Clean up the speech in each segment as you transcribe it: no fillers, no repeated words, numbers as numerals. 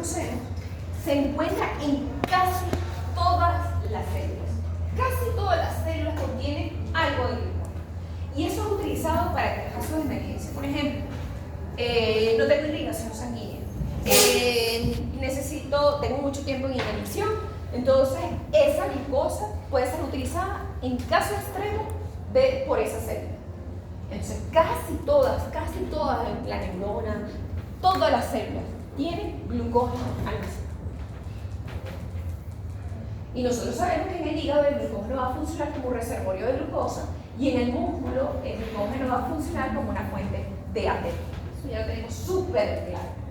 conocemos, se encuentra en casi todas las células. Casi todas las células contienen algo de glucógeno. Y eso es utilizado para casos de emergencia. Por ejemplo, no tengo irrigación sanguínea. Tengo mucho tiempo en inanición. Entonces, esa glucosa puede ser utilizada en caso extremo por esa célula. Entonces, casi todas, la neurona, todas las células tienen glucógeno almacenado. Y nosotros sabemos que en el hígado el glucógeno va a funcionar como un reservorio de glucosa y en el músculo el glucógeno va a funcionar como una fuente de ATP. Eso ya lo tenemos súper claro.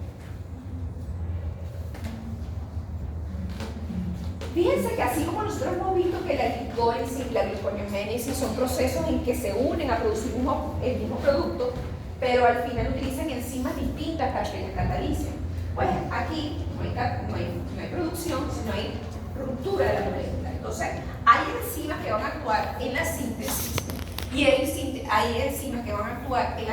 Fíjense que así como nosotros hemos visto que la glicólisis y la gluconeogénesis son procesos en que se unen a producir el mismo producto, pero al final utilizan enzimas distintas que las catalicen. Pues aquí no hay producción, sino hay ruptura de la molécula. Entonces, hay enzimas que van a actuar en la síntesis y hay enzimas que van a actuar en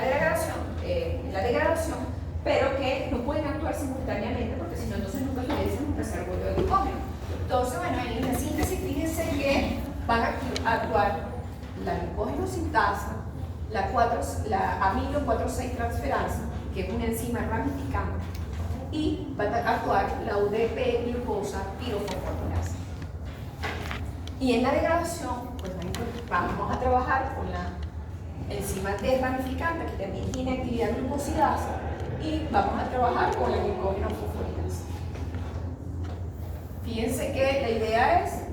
la degradación, pero que no pueden actuar simultáneamente porque si no, entonces nunca utilizan un reservorio de glucógeno. Entonces, bueno, en la síntesis, fíjense que van a actuar la glucógeno sintasa, la amino 4,6 transferasa, que es una enzima ramificante, y va a actuar la UDP glucosa pirofosforinasa. Y en la degradación, pues vamos a trabajar con la enzima desramificante, que también tiene actividad glucosidasa, y vamos a trabajar con la glucógeno fosforinasa. Fíjense que la idea es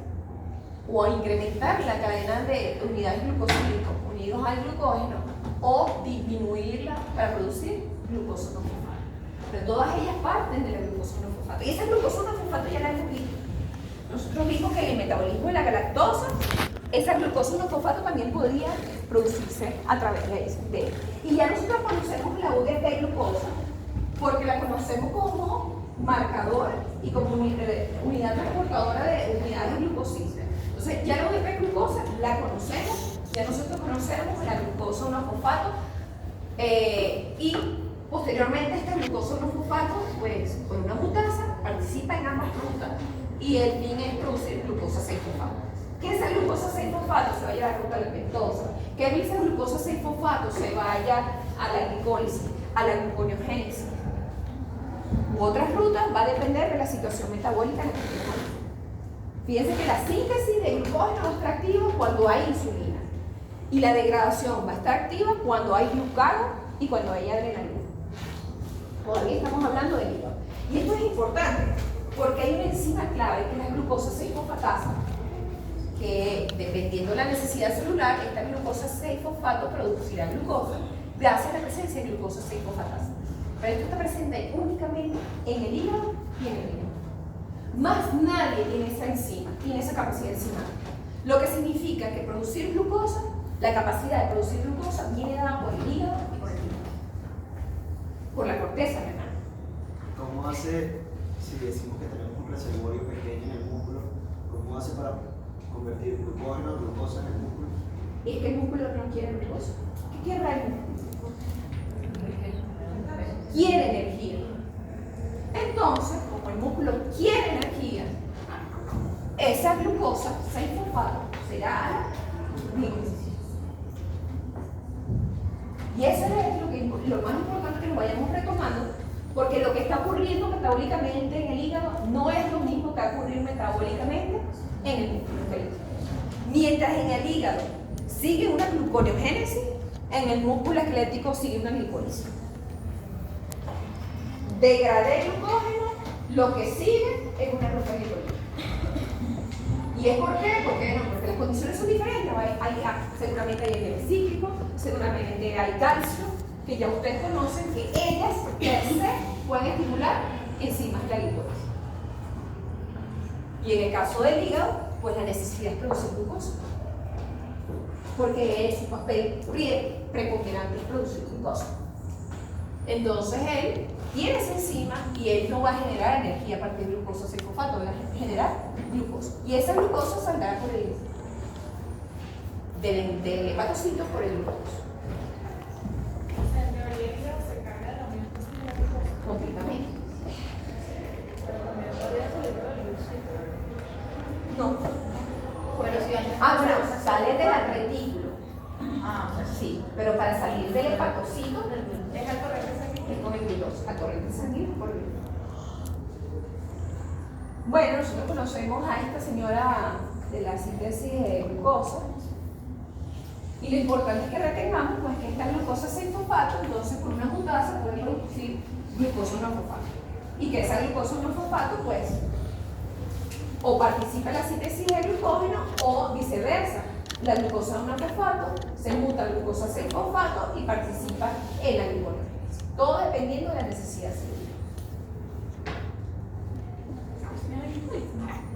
o incrementar la cadena de unidades glucosílicos unidos al glucógeno o disminuirla para producir glucosa no fosfato. Pero todas ellas parten de la glucosa no fosfato. Y esa glucosa no fosfato ya la hemos visto. Nosotros vimos que en el metabolismo de la galactosa, esa glucosa no fosfato también podría producirse a través de él. Y ya nosotros conocemos la UDP glucosa porque la conocemos como marcador y como unidad transportadora de unidades glucosílicas. Entonces, ya la UDP glucosa la conocemos, ya nosotros conocemos la glucosa 1-fosfato y posteriormente esta glucosa 1-fosfato, pues con una mutasa, participa en ambas rutas y el fin es producir glucosa 6-fosfato. Que esa glucosa 6-fosfato se vaya a la ruta lactosa, que esa glucosa 6-fosfato se vaya a la glicólisis, a la gluconeogénesis u otras rutas, va a depender de la situación metabólica en la que estemos. Fíjense que la síntesis de glucógeno va a estar activa cuando hay insulina y la degradación va a estar activa cuando hay glucagón y cuando hay adrenalina. Todavía estamos hablando de hígado. Y esto es importante porque hay una enzima clave que es la glucosa 6-fosfatasa, que dependiendo de la necesidad celular, esta glucosa 6-fosfato producirá glucosa gracias a la presencia de glucosa 6-fosfatasa. Pero esto está presente únicamente en el hígado y en el riñón. Más nadie tiene esa enzima, tiene esa capacidad enzimática. Lo que significa que producir glucosa, la capacidad de producir glucosa viene dada por el hígado y por el riñón, por la corteza renal. ¿Cómo hace, si decimos que tenemos un reservorio pequeño en el músculo, cómo hace para convertir glucógeno o glucosa en el músculo? Es que el músculo no quiere glucosa. ¿Qué quiere el músculo? Quiere energía. Entonces, como el músculo quiere energía, esa glucosa 6-fosfato será a la glicólisis. Y eso es lo más importante que lo vayamos retomando, porque lo que está ocurriendo metabólicamente en el hígado no es lo mismo que va a ocurrir metabólicamente en el músculo esquelético. Mientras en el hígado sigue una gluconeogénesis, en el músculo esquelético sigue una glicólisis. Degradé glucógeno, lo que sigue es una ruta glicólica. ¿Y es por qué? Porque las condiciones son diferentes. Seguramente hay ATP cíclico, seguramente hay calcio, que ya ustedes conocen, que ellas per se pueden estimular enzimas de la glicólisis. Y en el caso del hígado, pues la necesidad es producir glucosa, porque es su papel preponderante es producir glucosa. Entonces él tiene esa enzima y él no va a generar energía a partir de glucosa 6-fosfato, va a generar glucosa. Y esa glucosa saldrá por del hepatocito por el glucosa. Completamente. Bueno, sale del retículo. Ah, Sí, pero para salir del hepatocito es al corriente sanguíneo. es con el glucosa, a corriente sanguínea por glucosa. Bueno, nosotros conocemos a esta señora de la síntesis de glucosa y lo importante es que retengamos pues, que esta glucosa 6-fosfato, entonces por una mutasa puede producir glucosa 1-fosfato y que esa glucosa 1-fosfato pues o participa en la síntesis de glucógeno o viceversa. La glucosa 1-fosfato se muta a glucosa 6-fosfato y participa en la gluconeogénesis. Todo dependiendo de la necesidad celular.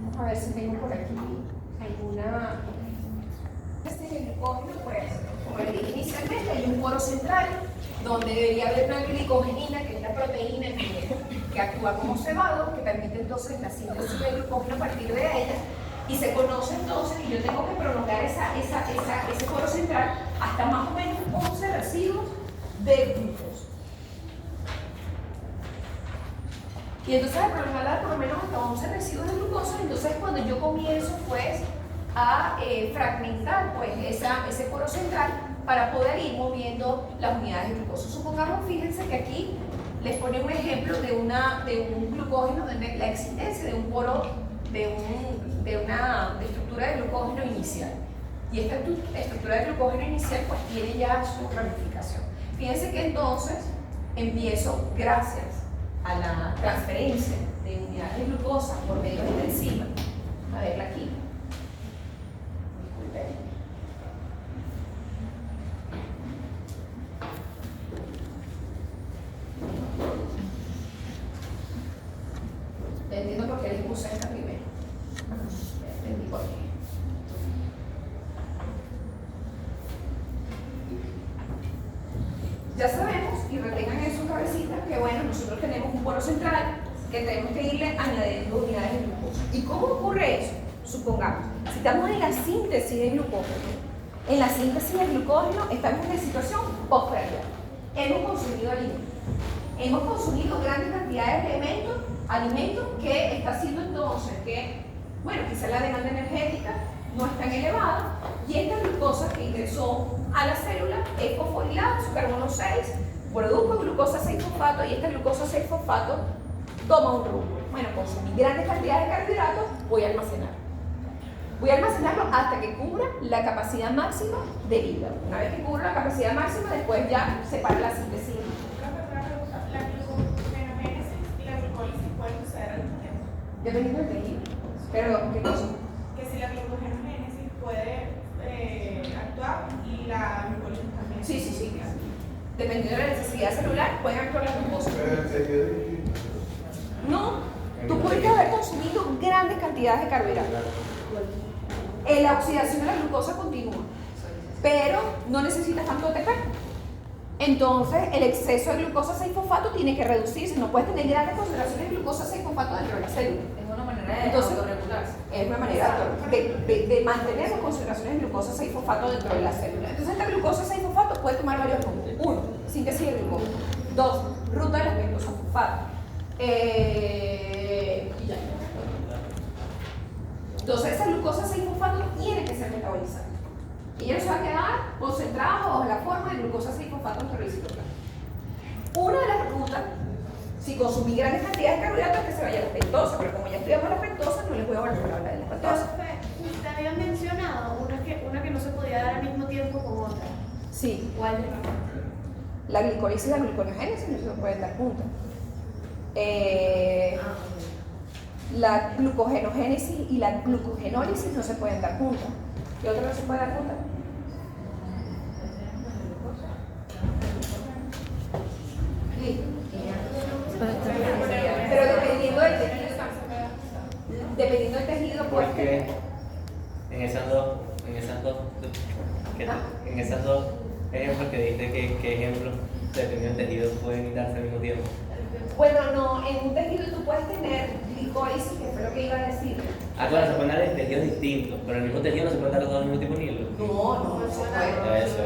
Vamos a ver si tengo por aquí alguna. Este glucógeno, pues, como les dije inicialmente, hay un poro central donde debería haber una glicogenina, que es la proteína que actúa como cebado, que permite entonces la síntesis de glucógeno a partir de ella. Y se conoce entonces que yo tengo que prolongar ese poro central hasta más o menos 11 residuos de glucosa. Y entonces al prolongarla por lo menos hasta 11 residuos de glucosa, entonces cuando yo comienzo pues a fragmentar pues ese poro central para poder ir moviendo las unidades de glucosa. Supongamos, fíjense que aquí les pone un ejemplo de un glucógeno, de la existencia de un poro, de una estructura de glucógeno inicial. Y esta estructura de glucógeno inicial pues tiene ya su ramificación. Fíjense que entonces empiezo, gracias a la transferencia de unidades de glucosa por medio de la enzima, a verla aquí. Disculpen. Entiendo por qué les puse esta primero. Entendí por qué. Ya sabemos, y retengan en su cabecita, que bueno, nosotros tenemos un poro central que tenemos que irle añadiendo unidades de glucosa. ¿Y cómo ocurre eso? Supongamos, si estamos en la síntesis de glucógeno, en la síntesis de glucógeno estamos en una situación postprandial. Hemos consumido alimentos. Hemos consumido grandes cantidades de alimentos que está haciendo entonces que, bueno, quizá la demanda energética no es tan elevada y esta glucosa que ingresó a la célula es fosforilada, su carbono 6, produjo glucosa 6-fosfato y esta glucosa 6-fosfato toma un rumbo. Bueno, consumí grandes cantidades de carbohidratos, voy a almacenarlo. Voy a almacenarlo hasta que cubra la capacidad máxima del hígado. Una vez que cubra la capacidad máxima, después ya separa la síntesis. La glucogenogénesis y la glucólisis pueden suceder al mismo tiempo. Dependiendo del tejido. Pero, ¿qué cosa? Que si la glucogenogénesis puede actuar y la glucólisis también. Sí, claro. Dependiendo de la necesidad celular, pueden actuar las dos cosas. No, tú puedes haber consumido grandes cantidades de carbohidratos. La oxidación de la glucosa continúa, pero no necesitas tanto ATP. Entonces, el exceso de glucosa 6-fosfato tiene que reducirse. No puedes tener grandes concentraciones de glucosa 6-fosfato dentro de la célula. Es una manera de Entonces, autorregularse. es una manera de mantener las concentraciones de glucosa 6-fosfato dentro de la célula. Entonces, esta glucosa 6-fosfato puede tomar varios rumbos. 1, síntesis de glucosa. 2, ruta de las pentosas fosfato. Y ya. Entonces, esa glucosa 6-fosfato tiene que ser metabolizada. Y ella se va a quedar concentrada bajo la forma de glucosa 6-fosfato dentro del citoplasma. Una de las rutas, si consumí grandes cantidades de carbohidratos, es que se vaya a la pentosa, pero como ya estudiamos la pentosa, no les voy a volver a hablar de la pentosa. Usted había mencionado una que no se podía dar al mismo tiempo con otra. Sí, ¿Cuál es? la glicólisis y la gluconeogénesis no se pueden dar juntas. La glucogenogénesis y la glucogenólisis no se pueden dar juntas. ¿Qué otra no se puede dar juntas? Sí. Pero dependiendo del tejido, pues. Porque en esas dos ejemplos que diste, ¿qué ejemplos dependiendo del tejido pueden darse al mismo tiempo? Bueno, no, en un tejido tú puedes tener glicólisis, que fue lo que iba a decir. Claro, se pueden dar en tejidos distintos, pero en el mismo tejido no se pueden dar los dos al mismo tiempo ni los. No se puede. Eso.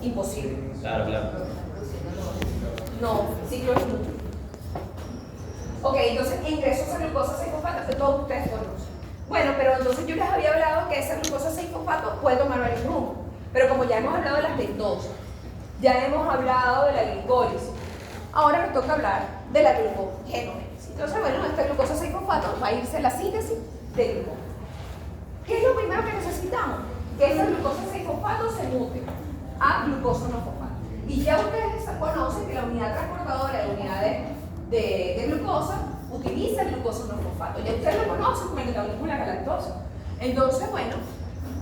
Imposible. Claro. No, ciclo es mucho. Ok, entonces ingresos a glucosa 6-fosfato que todos ustedes conocen. Bueno, pero entonces yo les había hablado que esa glucosa 6-fosfato puede tomar varios rumbos. Pero como ya hemos hablado de las pentosas, ya hemos hablado de la glicólisis, ahora nos toca hablar de la glucogénogénesis. Entonces, bueno, esta glucosa 6-fosfato va a irse a la síntesis de glucosa. ¿Qué es lo primero que necesitamos? Que esa glucosa 6-fosfato se mute a glucosa 1-fosfato. Y ya ustedes conocen que la unidad transportadora de unidades de glucosa utiliza glucosa 1-fosfato. Ya ustedes lo conocen como el metabolismo de la galactosa. Entonces, bueno,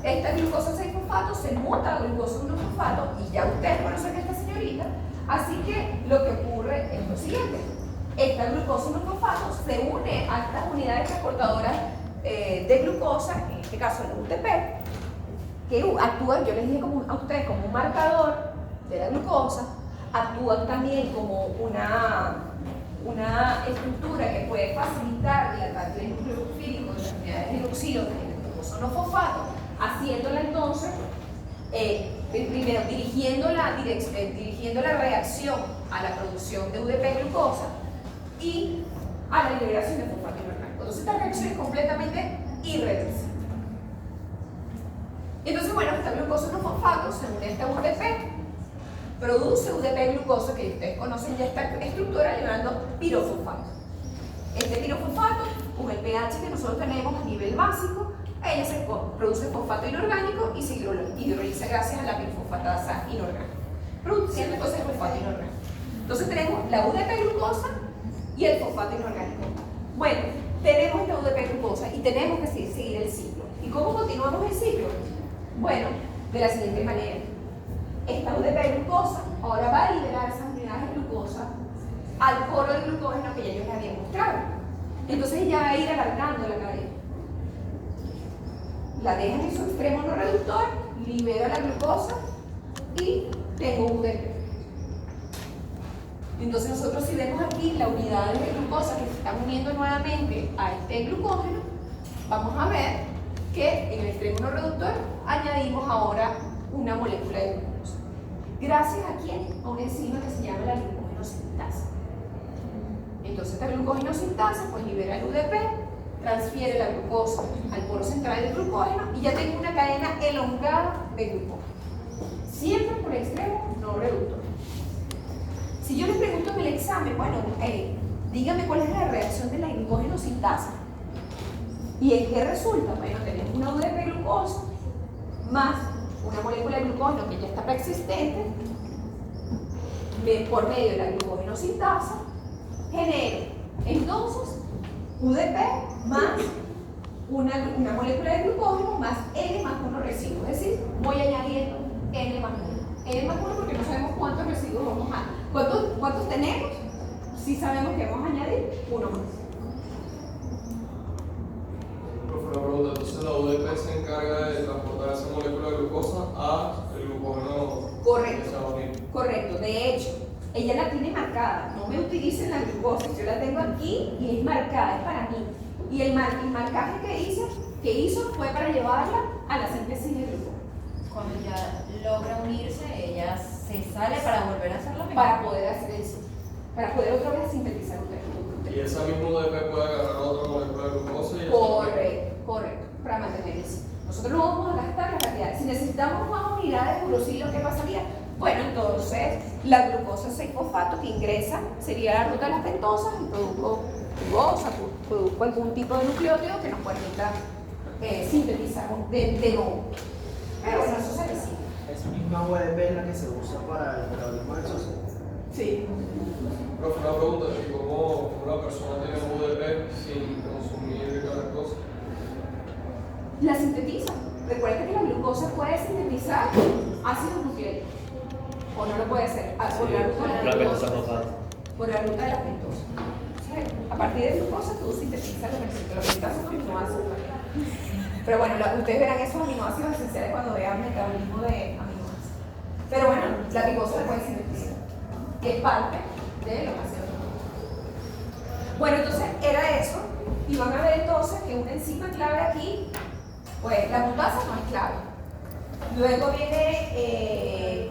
esta glucosa 6-fosfato se muta a glucosa 1-fosfato y ya ustedes conocen a esta señorita. Así que lo que ocurre es lo siguiente. Esta glucosa 1-fosfato se une a estas unidades transportadoras de glucosa, en este caso la UTP, que actúan, yo les dije a ustedes, como un marcador de la glucosa, actúan también como una estructura que puede facilitar el ataque del núcleo fílico de las unidades de oxígeno del glucosa 1-fosfato, haciéndola entonces, primero dirigiendo la reacción a la producción de UDP glucosa y a la liberación de fosfato inorgánico. Entonces esta reacción es completamente irreversible. Entonces, bueno, esta glucosa 1-fosfato se une a esta UDP, produce UDP glucosa, que ustedes conocen ya esta estructura, liberando pirofosfato. Este pirofosfato, con el pH que nosotros tenemos a nivel básico, ella se produce fosfato inorgánico y se hidroliza gracias a la pirofosfatasa inorgánica, produciendo entonces fosfato inorgánico. Entonces tenemos la UDP glucosa y el fosfato inorgánico. Bueno, tenemos esta UDP glucosa y tenemos que seguir el ciclo. ¿Y cómo continuamos el ciclo? Bueno, de la siguiente manera. Esta UDP glucosa ahora va a liberar esas unidades de glucosa al poro de glucógeno que ya yo les había mostrado. Entonces ella va a ir alargando la cadena. La deja en su extremo no reductor, libera la glucosa y tengo UDP. Entonces nosotros, si vemos aquí las unidades de glucosa que se están uniendo nuevamente a este glucógeno, vamos a ver que en el extremo no reductor añadimos ahora una molécula de glucosa. ¿Gracias a quién? A una enzima que se llama la glucógeno-sintasa. Entonces esta glucógeno-sintasa pues libera el UDP, transfiere la glucosa al poro central del glucógeno y ya tengo una cadena elongada de glucógeno. Siempre por el extremo no reductor. Si yo les pregunto en el examen, bueno, dígame cuál es la reacción de la glucógeno-sintasa. ¿Y en qué resulta? Bueno, tenemos una UDP glucosa más una molécula de glucógeno que ya está preexistente, por medio de la glucógeno-sintasa, genero entonces UDP más una molécula de glucógeno más N más 1 residuo. Es decir, voy añadiendo N más 1. N más 1 porque no sabemos cuántos residuos vamos a. ¿Cuántos tenemos? Sí sabemos que vamos a añadir uno más. Profe, una pregunta. Entonces la UDP se encarga de transportar esa molécula de glucosa a el glucógeno. Correcto. De hecho, ella la tiene marcada. No me utilicen la glucosa. Yo la tengo aquí y es marcada, es para mí. Y el marcaje que hizo fue para llevarla a la síntesis de glucosa. Cuando ya logra unirse, ella se sale para volver a hacer lo mismo. Para poder hacer eso. Para poder otra vez sintetizar un Y esa misma UDP puede agarrar otra molécula de glucosa y Correcto, para mantener eso. Nosotros no vamos a gastar las cantidades. Si necesitamos más unidades de uracilo, ¿qué pasaría? Bueno, entonces la glucosa 6-fosfato que ingresa sería la ruta de las pentosas y produzco glucosa, produzco algún tipo de nucleótido que nos permita sintetizar de nuevo. Pero bueno, eso se decide. Esa misma UDP es la que se usa para el metabolismo del socio. Sí. Profe, una pregunta. ¿Y cómo una persona tiene UDP sin consumir galactosa? La sintetiza. Recuerda que la glucosa puede sintetizar ácidos nucleicos. O no lo puede hacer. Por la ruta de la glucosa. Por la ruta de la pentosa. A partir de glucosa tú sintetizas los aminoácidos. Pero bueno, ustedes verán esos aminoácidos esenciales cuando vean el metabolismo de aminoácidos. Pero bueno, la glucosa la puede sintetizar, que es parte de los ácidos nucleicos. Bueno, entonces era eso. Y van a ver entonces que una enzima clave aquí, pues la mutasa no es clave. Luego viene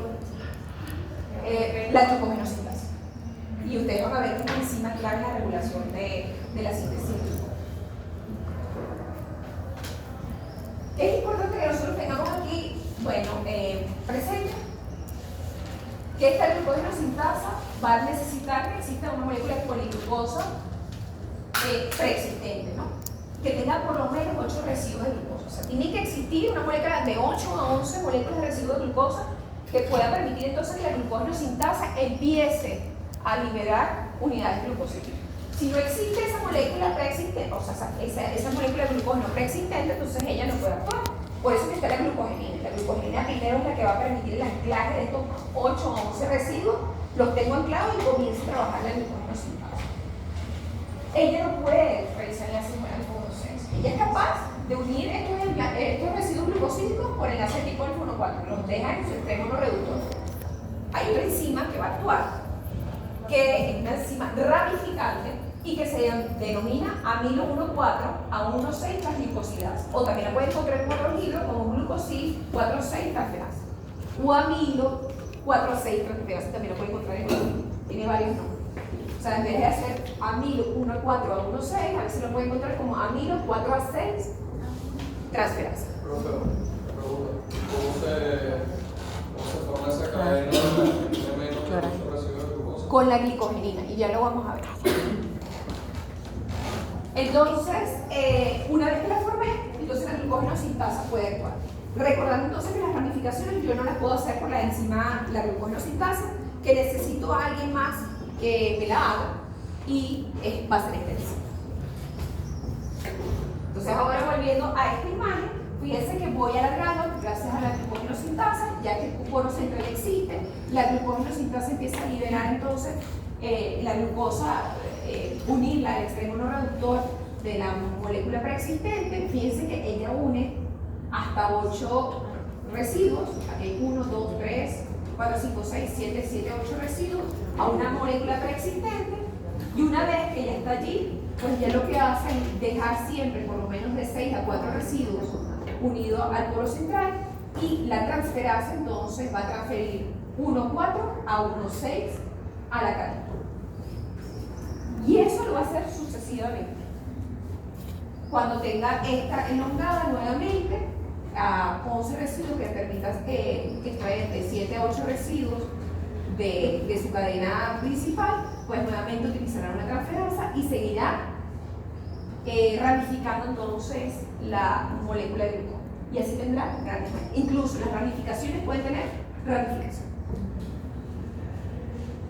la glucógeno-sintasa. Y ustedes van a ver que una enzima clave en la regulación de la síntesis. Bueno, presenta que esta glucógeno sintasa va a necesitar que exista una molécula de poliglucosa preexistente, ¿no? Que tenga por lo menos 8 residuos de glucosa. O sea, tiene que existir una molécula de 8 a 11 moléculas de residuos de glucosa que pueda permitir entonces que la glucógeno sintasa empiece a liberar unidades glucosídicas. Si no existe esa molécula preexistente, o sea, esa molécula de glucógeno preexistente, entonces ella no puede actuar. Por eso que está la glucogenina. La glucogenina primero es la que va a permitir el anclaje de estos 8 o 11 residuos, los tengo anclados y comienza a trabajar la glucógeno sintasa. Ella no puede realizar enlaces alfa 1,6. Ella es capaz de unir estos residuos glucosídicos por enlace tipo alfa 1,4, los deja en su extremo no reductor. Hay una enzima que va a actuar, que es una enzima ramificante y que se denomina amilo 1,4 a 1,6 transglicosidasa. O también la pueden encontrar en otros libros como glucosil 4,6 transferasa. O amilo 4,6 transferasa, también lo pueden encontrar en otros libros. Tiene varios nombres. O sea, en vez de hacer amilo 1,4 a 1,6, a veces lo pueden encontrar como amilo 4 a 6 transferasa. Profe, pregunta, ¿cómo se forma esa cadena de menos de 8 residuos de glucosa? Con la glicogenina, y ya lo vamos a ver. Entonces, una vez que la formé, entonces la glucógeno sintasa puede actuar. Recordando entonces que las ramificaciones yo no las puedo hacer por la enzima, la glucógeno sintasa, que necesito a alguien más que me la haga y va a ser esta enzima. Entonces ahora volviendo a esta imagen, fíjense que voy alargando gracias a la glucógeno sintasa, ya que el poro central existe, la glucógeno sintasa empieza a liberar entonces la glucosa, unirla al extremo no reductor de la molécula preexistente. Fíjense que ella une hasta 8 residuos, aquí hay 1, 2, 3, 4, 5, 6, 7, 8 residuos a una molécula preexistente, y una vez que ya está allí, pues ya lo que hace es dejar siempre por lo menos de 6 a 4 residuos unidos al polo central, y la transferasa entonces va a transferir 1,4 a 1,6 a la cadena. Y eso lo va a hacer sucesivamente. Cuando tenga esta elongada nuevamente a 11 residuos que permita extraer de 7 a 8 residuos de su cadena principal, pues nuevamente utilizará una transferasa y seguirá ramificando entonces la molécula de glucógeno. Y así tendrá ramificaciones. Incluso las ramificaciones pueden tener ramificación.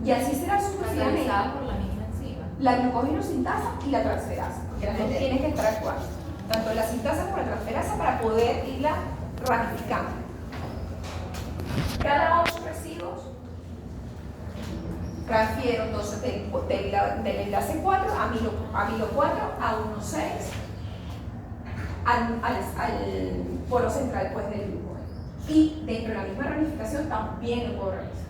Y así será sucesivamente. Realizada por la misma enzima. La glucógeno sintasa y la transferasa, que las dos tienen que estar actuando, tanto la sintasa como la transferasa, para poder irla ramificando. Cada 8 residuos transfiero entonces del enlace 4, amilo 4 a 1,6 al polo central pues, del glucógeno. Y dentro de la misma ramificación también lo puedo realizar.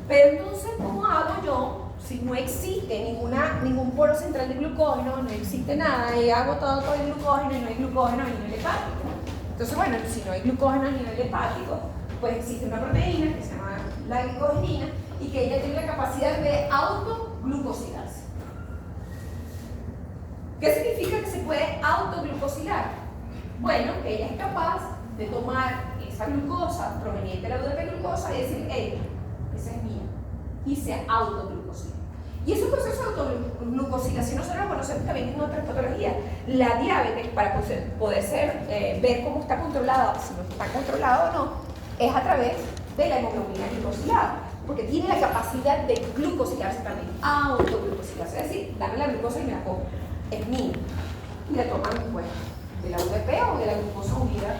Pero entonces, ¿cómo hago yo si no existe ningún polo central de glucógeno, no existe nada, y hago todo el glucógeno y no hay glucógeno a nivel hepático? Entonces, bueno, si no hay glucógeno a nivel hepático, pues existe una proteína que se llama la glicogenina y que ella tiene la capacidad de autoglucosilarse. ¿Qué significa que se puede autoglucosilar? Bueno, que ella es capaz de tomar esa glucosa proveniente de la UDP glucosa y decir, hey, esa es mía, y se autoglucosila. Y ese proceso de autoglucosilación nosotros lo conocemos también en otras patologías. La diabetes, para poder ver cómo está controlada, si no está controlada o no, es a través de la hemoglobina glicosilada, porque tiene la capacidad de glucosilarse también, autoglucosilarse, es decir, dame la glucosa y me la como, es mía, y la toman pues, de la UDP o de la glucosa unida,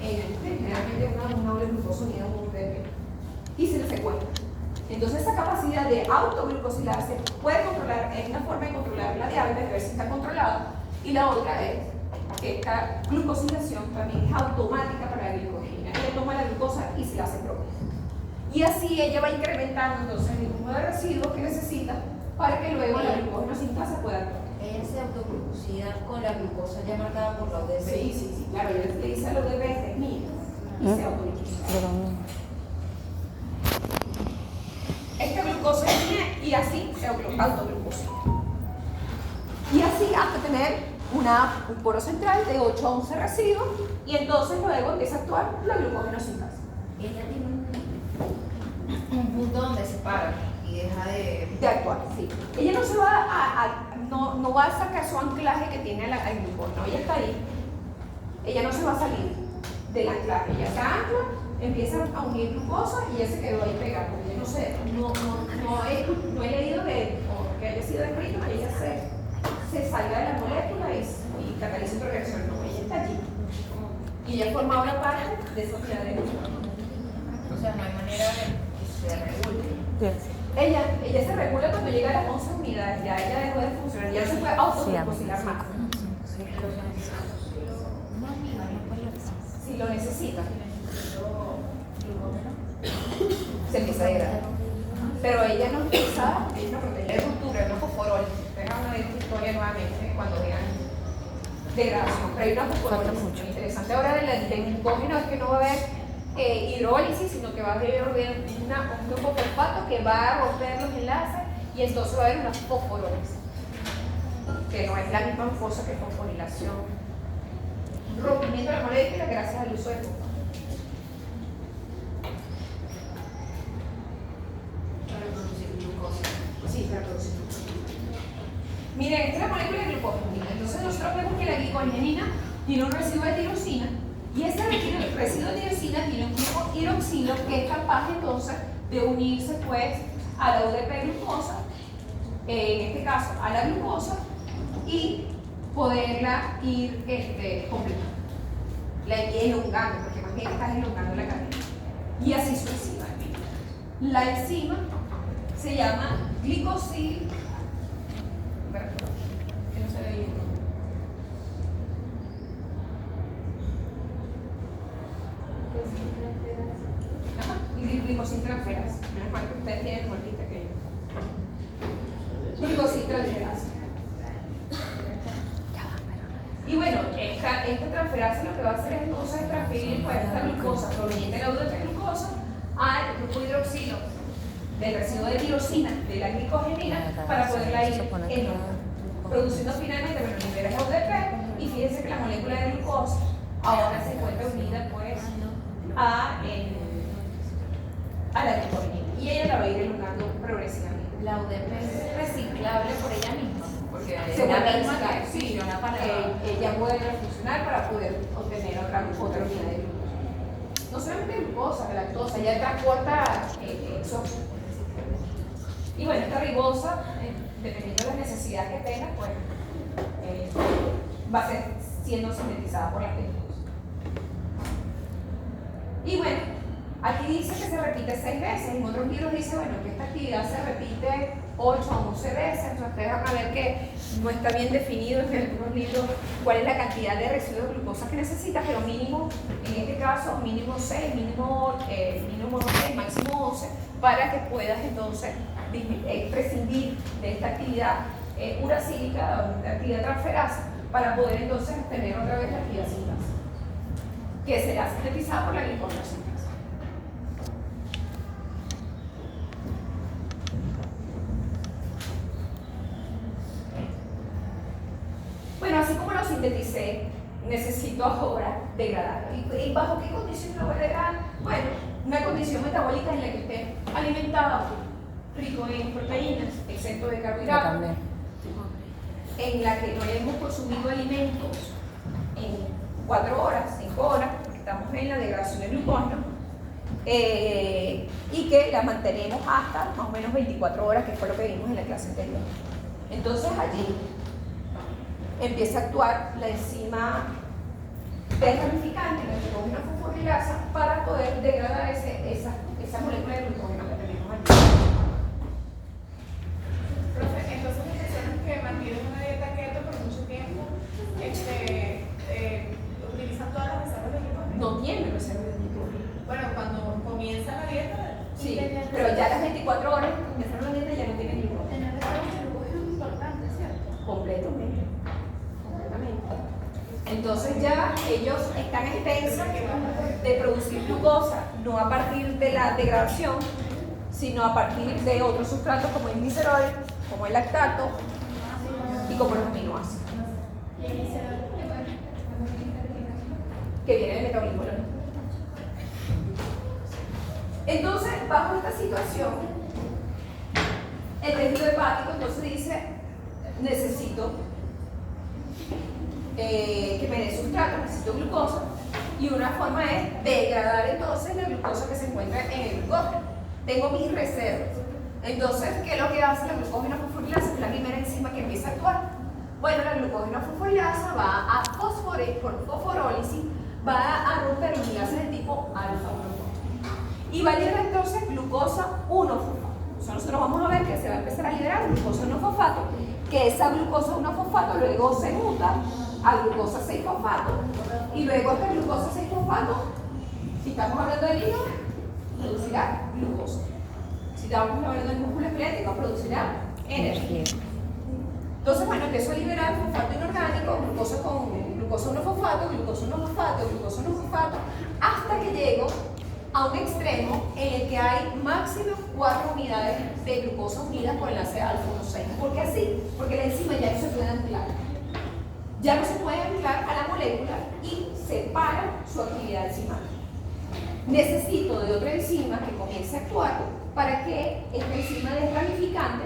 generalmente una doble glucosa unida a un UDP, y se le secuestra. Entonces esa capacidad de autoglucosilarse puede controlar, es una forma de controlar la diabetes, de ver si está controlada, y la otra es que esta glucosilación también es automática para la glicogenina. Ella toma la glucosa y se la hace propia. Y así ella va incrementando entonces el número de residuos que necesita para que luego la glucógeno sintasa pueda actuar. Ella se autoglucosida con la glucosa ya marcada por la UDP. Sí, claro, ella le dice a los bebés, es mía, y se autoglucosida. Esta glucosa es mía y así se autoglucosida. Y así hasta tener un poro central de 8 a 11 residuos y entonces luego empieza a actuar la glucogenosinasa. Ella tiene un punto donde se para y deja De actuar, sí. Ella no se va no va a sacar su anclaje que tiene al glucógeno, ella está ahí. Ella no se va a salir del anclaje, ella se ancla, empieza a unir glucosa y ella se quedó ahí pegada. Ella no he leído que haya sido escrito que ella se salga de la molécula y cataliza otra reacción. No, ella está allí. Y ella forma ahora parte de esa unidad de glucógeno. O sea, no hay manera de que se regule. Ella se regula cuando llega a las 11 unidades, ya ella dejó de funcionar, ya se puede autoglucosilar más. Si lo necesita, se empieza a degradar. Pero ella no empieza, es una proteína de ruptura, es una fosforol. Tengan una historia nuevamente cuando vean degradación. Pero hay una fosforol. Lo interesante ahora del glucógeno es que no va a haber hidrólisis, sino que va a haber un grupo fosfato que va a romper los enlaces y entonces va a haber unas fosforoles, que no es la misma cosa que fosforilación. Un rompimiento de la molécula gracias al uso de fosfato. Para producir glucosa. Sí, para producir glucosa. Miren, esta es la molécula de glucosa. Entonces nosotros vemos que la glicogenina tiene un residuo de tirosina y ese residuo de tirosina tiene un grupo hidroxilo que es capaz entonces de unirse pues a la UDP glucosa, en este caso a la glucosa, y poderla ir completando, la elongando, porque más bien estás elongando la cadena. Y así sucesivamente. La enzima se llama glicosil. Que no se ve bien. Ajá, y glicosiltransferasa. Menos mal que ustedes tienen mejor lista que yo. Glicosiltransferasa. Y bueno, esta transferasa lo que va a hacer es entonces transferir pues, esta glucosa proveniente de la UDP glucosa al grupo hidroxilo del residuo de tirosina de la glicogenina para poderla ir produciendo finalmente, bueno, libera la UDP y fíjense que la molécula de glucosa ahora se encuentra unida pues a la glucogenina y ella la va a ir elongando progresivamente. La UDP es reciclable por ella misma, porque Se es vuelve la a misma reciclar, que sí, funciona para ella puede funcionar para poder obtener otra unidad de glucosa. No solamente glucosa, la lactosa, ella transporta exógeno. Y bueno, esta ribosa, dependiendo de las necesidades que tenga, pues va a ser siendo sintetizada por la glucosa. Y bueno, aquí dice que se repite 6 veces, en otros libros dice, bueno, que esta actividad se repite 8 a 11 veces, entonces ustedes van a ver que no está bien definido en algunos libros cuál es la cantidad de residuos de glucosa que necesita, pero mínimo, en este caso, mínimo 6, mínimo 6, máximo 11, para que puedas entonces prescindir de esta actividad uracílica, de esta actividad transferasa, para poder entonces tener otra vez la actividad sintasa, que será sintetizada por la glucosa. Bueno, así como lo sinteticé, necesito ahora degradarlo. ¿Y bajo qué condición lo voy a degradar? Bueno, una condición metabólica en la que esté alimentado, rico en proteínas, exento de carbohidratos, en la que no hayamos consumido alimentos en 4 horas, 5 horas, porque estamos en la degradación del glucógeno, y que la mantenemos hasta más o menos 24 horas, que fue lo que vimos en la clase anterior. Entonces allí empieza a actuar la enzima desramificante, la glucogenofosforilasa, para poder degradar esa molécula de glucógeno que tenemos allí. Profe, entonces las personas que mantienen una dieta keto por mucho tiempo utilizan todas las reservas de glucógeno. No tiene reserva de glucógeno. Bueno, cuando comienza la dieta, Sí, pero ya a las 24 horas que empezaron la dieta ya no tienen glucógeno. Tener reservas de glucógeno es importante, ¿cierto? Completamente. Entonces ya ellos están expensos de producir glucosa, no a partir de la degradación, sino a partir de otros sustratos como el glicerol, como el lactato y como los aminoácidos, que viene del metabolismo de los niños. Entonces, bajo esta situación, el tejido hepático entonces dice, necesito que me dé sustrato, necesito glucosa, y una forma es degradar entonces la glucosa que se encuentra en el glucógeno. Tengo mis reservas. Entonces, ¿qué es lo que hace la glucógeno fosforilasa? Es la primera enzima que empieza a actuar. Bueno, la glucógeno fosforilasa va a por fosforólisis, va a romper amilases de tipo alfa-1 y va a liberar entonces glucosa 1-fosfato. Entonces nosotros vamos a ver que se va a empezar a liberar glucosa 1-fosfato, que esa glucosa 1-fosfato luego se muta a glucosa 6-fosfato, y luego esta glucosa 6-fosfato, si estamos hablando del hígado, producirá glucosa. Si estamos hablando del músculo esquelético, producirá energía. Entonces, bueno, empiezo a liberar fosfato inorgánico, glucosa 1-fosfato, glucosa 1-fosfato, glucosa 1-fosfato, hasta que llego a un extremo en el que hay máximo 4 unidades de glucosa unidas por enlace alfa-1,6. ¿Por qué así? Porque la enzima ya no se puede anclar. Ya no se puede anclar a la molécula y separa su actividad enzimática. Necesito de otra enzima que comience a actuar para que esta enzima desramificante,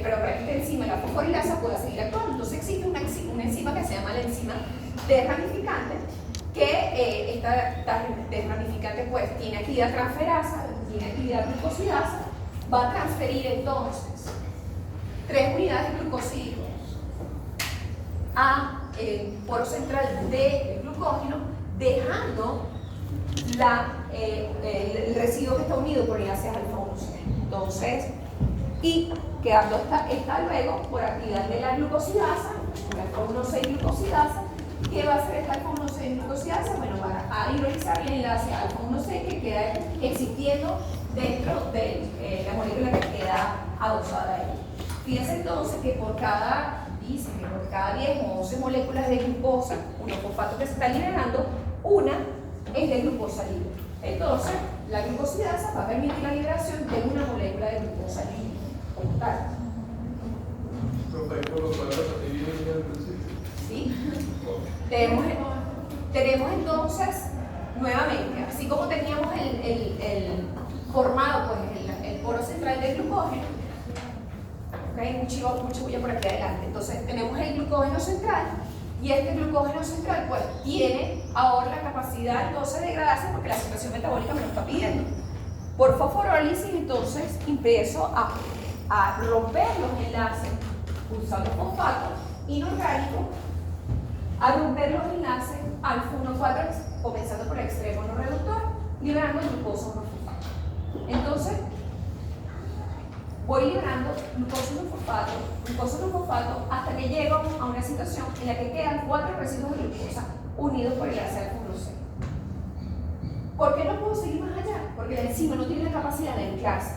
para que esta enzima, la fosforilasa, pueda seguir actuando. Entonces existe una enzima que se llama la enzima desramificante, que esta desramificante pues tiene actividad transferasa, tiene actividad glucosidasa, va a transferir entonces 3 unidades de glucosídeo a el poro central del glucógeno, dejando el residuo que está unido por enlaces alfa-1,6. Entonces, y quedando esta luego por actividad de la glucosidasa, la alfa-1,6 glucosidasa. ¿Qué va a hacer esta alfa-1,6 glucosidasa? Bueno, va a hidrolizar el enlace alfa-1,6 que queda existiendo dentro de la molécula que queda adosada ahí. Fíjense entonces que por cada 10 o 11 moléculas de glucosa, 1-fosfato que se está liberando, una es de glucosa libre. Entonces, la glucosidasa va a permitir la liberación de una molécula de glucosa libre como tal. ¿Sí? Tenemos entonces, nuevamente, así como teníamos el formado, pues el poro central del glucógeno, ¿okay? Mucho bulla por aquí adelante. Entonces, tenemos el glucógeno central, y este glucógeno central pues tiene ahora la capacidad entonces de degradarse porque la situación metabólica me lo está pidiendo. Por fosforólisis entonces empiezo a romper los enlaces usando fosfato inorgánico, a romper los enlaces alfa-1,4 comenzando por el extremo no reductor, liberando glucosa 1-fosfato. Entonces voy liberando glucosa 1-fosfato hasta que llego a una situación en la que quedan 4 residuos de glucosa unidos por el enlace alfa-1,6. ¿Por qué no puedo seguir más allá? Porque la enzima no tiene la capacidad de anclarse.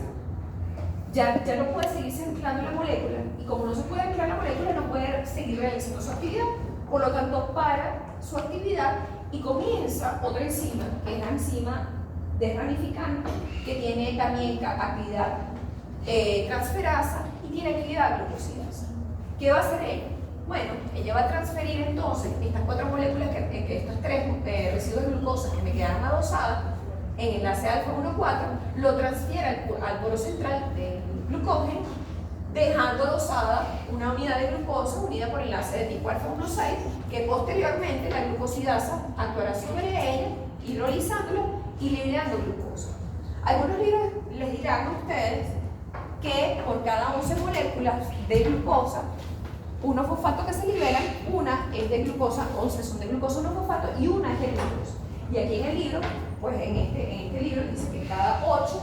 Ya no puede seguirse anclando la molécula, y como no se puede anclar la molécula, no puede seguir realizando su actividad. Por lo tanto, para su actividad y comienza otra enzima, que es la enzima desramificante, que tiene también actividad transferasa y tiene actividad glucosidasa. ¿Qué va a hacer ella? Bueno, ella va a transferir entonces estas 4 moléculas, estos 3 residuos de glucosa que me quedaron adosadas en enlace alfa-1,4, lo transfiere al poro central del glucógeno, dejando adosada una unidad de glucosa unida por enlace de tipo alfa-1,6, que posteriormente la glucosidasa actuará sobre ella, hidrolizándolo y liberando glucosa. Algunos libros les dirán a ustedes que por cada 11 moléculas de glucosa, 1-fosfato que se liberan, una es de glucosa, 11 son de glucosa 1-fosfato y una es de glucosa. Y aquí en el libro, pues en este libro dice que cada 8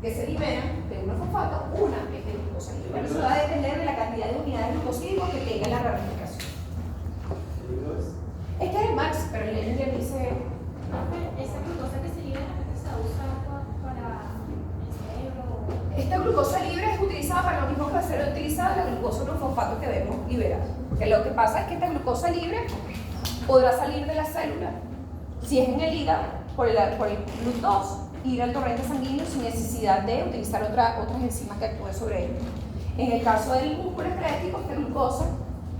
que se liberan de 1-fosfato, una es de glucosa libre. Pero eso va a depender de la cantidad de unidades glucosídicos que tenga la ramificación. Este es el Marx, pero el Leninger dice... Esa glucosa que se libera se usa para el cerebro. Esta glucosa libre es utilizada para lo mismo que va a ser utilizada la glucosa 1-fosfato que vemos liberada. Porque lo que pasa es que esta glucosa libre podrá salir de la célula, si es en el hígado, por el GLUT2, ir al torrente sanguíneo sin necesidad de utilizar otras enzimas que actúen sobre él. En el caso del músculo esquelético, esta glucosa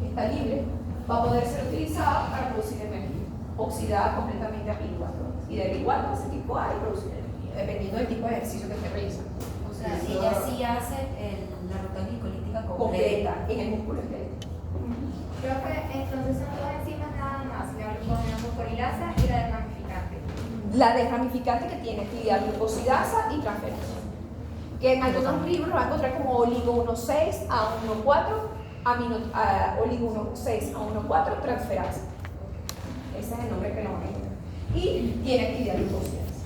que está libre, va a poder ser utilizada para producir energía, oxidada completamente a 1400. Y de igual a ese tipo A y producir energía, dependiendo del tipo de ejercicio que esté realizando. O sea, ella sí hace la ruta glicolítica completa. Completa en el músculo esquelético. Profe, entonces son dos enzimas nada más, la glucosilasa y la desramificante. La desramificante que tiene actividad glucosidasa y transferasa, que en algunos libros lo va a encontrar como oligo 1,6 a 1,4, oligo 1,6 a 1,4 transferasa. Ese es el nombre que lo van a encontrar. Y tiene actividad glucosidasa.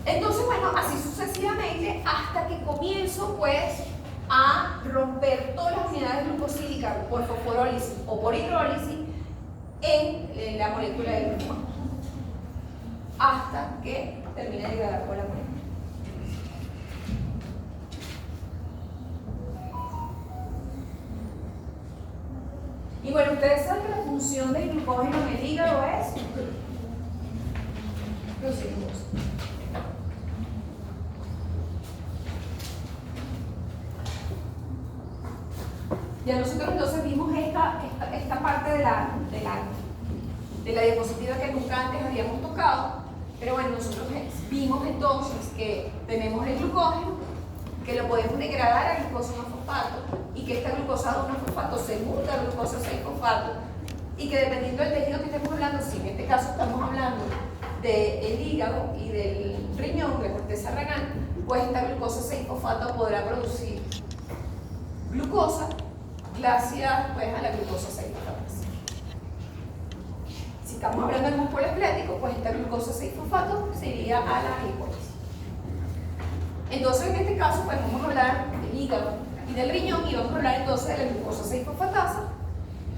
Entonces, bueno, así sucesivamente hasta que comienzo pues a romper todas las unidades glucosídicas por fosforólisis o por hidrólisis en la molécula del glucógeno, hasta que termine de degradar con la molécula. Y bueno, ustedes saben que la función del glucógeno en el hígado es producir glucosa. Ya nosotros entonces vimos esta parte de la diapositiva que nunca antes habíamos tocado, pero bueno, nosotros vimos entonces que tenemos el glucógeno, que lo podemos degradar a glucosa 1-fosfato y que esta glucosa 1-fosfato se muta a glucosa 6-fosfato y que dependiendo del tejido que estemos hablando, si en este caso estamos hablando del hígado y del riñón, de corteza renal, pues esta glucosa 6-fosfato podrá producir glucosa gracias pues a la glucosa 6-fosfato. Si estamos hablando del músculo esquelético, pues esta glucosa 6-fosfato sería a la glicólisis. Entonces, en este caso, pues vamos a hablar del hígado y del riñón y vamos a hablar entonces de la glucosa 6-fosfatasa.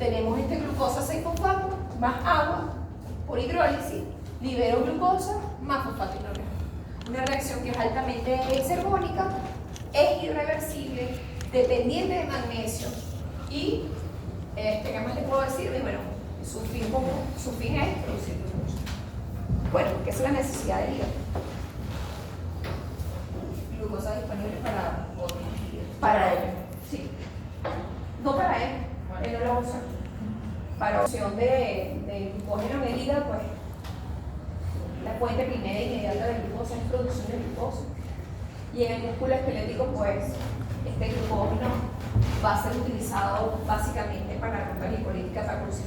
Tenemos este glucosa 6-fosfato más agua por hidrólisis, libero glucosa más fosfato inorgánico. Una reacción que es altamente exergónica, es irreversible, dependiente de magnesio y, ¿qué más les puedo decir? Bueno, su fin es producir glucosa. Bueno, porque esa es la necesidad del hígado. Glucosa disponible para otros. Para él, sí. No para él, él no lo usa. Para opción de glucógeno en el hígado, pues la fuente primera e inmediata de glucosa es producción de glucosa. Y en el músculo esquelético, pues este glucógeno va a ser utilizado básicamente para la ruta glicolítica para producir